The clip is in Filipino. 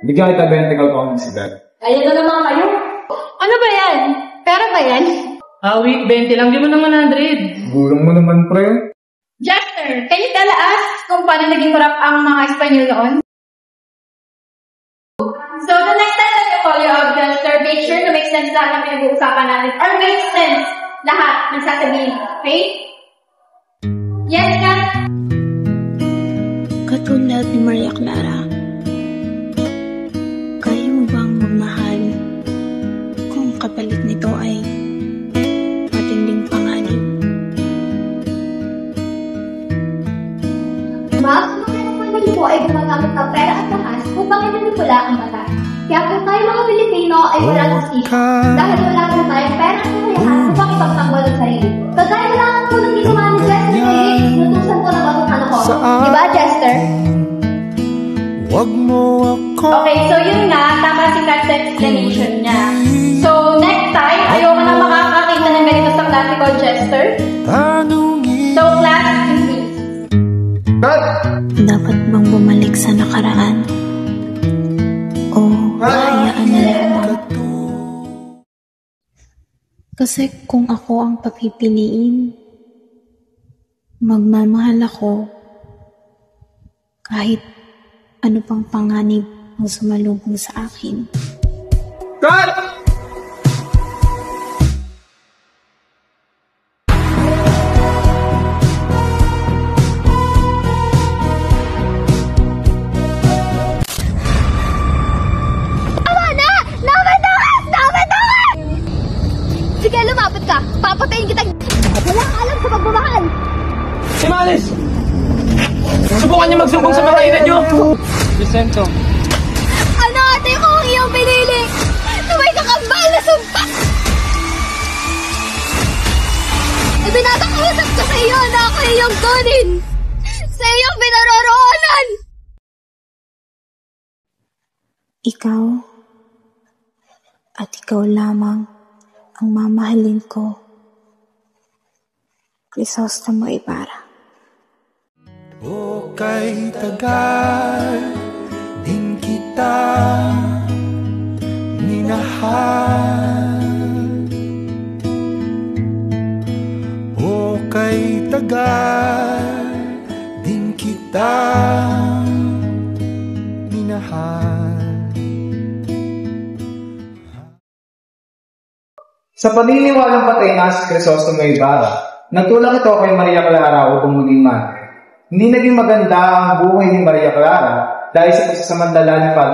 Bigyan kita 20 kalpang sigat. Ayan na naman kayo. Ano ba yan? Pera ba yan? Wait, 20 lang. Di mo ng 100. Gulong mo naman, pre. Jester, can you tell us kung paano naging corrupt ang mga Espanyol noon? So, the next time that you call you out, Jester, make sure na make sense lahat ng pinag-uusapan natin. Or make sense lahat ng sasabihin. Okay? Yes, ka? Katulad ni Maria Clara, kaya mo bang magmahal kung kapalit nito ay matinding panganib? Ma'am, ang family po ay gumagamit ng pera at lakas upang imanipula ang mata. Kaya po tayo mga Pilipino ay walang justisya dahil wala po tayong pera at kakayahan upang ipagtanggol ang sarili. Kagaya lamang po ng ginawa ni Jester kay inutusan po ng batuhan ako. Diba, Jester? Wag mo ako. Okay, so yun nga, tama si Kat sa explanation niya. So, next time, ayoko na makakakita ng ganito sa klase ko, Jester. Tanungin. So, class, please. Cut! Dapat bang bumalik sa nakaraan? O hayaan na lang? Kasi kung ako ang papipiliin, magmamahal ako kahit ano pang panganib ang sumalubong sa akin. Cut! Sige, lumapit ka. Papatayin kita. Wala kang alam sa pagmamahal. Si Malis! Subukan niyo magsumbong sa mga ina niyo! Vicento. Ano ate ko ang iyong pinili? Na may kakambal na sumpa! Ibinatakausap ko sa iyo na ako iyong kunin! Sa iyong pinaroroonan! Ikaw at ikaw lamang ang mamahalin ko. Crisostomo Ibarra. O kay tagal din kita minahal. O kay tagal din kita minahal. Sa paniniwalang patay na si Crisostomo Ibarra, nagtulak ito kay Maria Clara upang maging madre. Hindi naging maganda ang buhay ni Maria Clara dahil sa pagsasamantala ni Father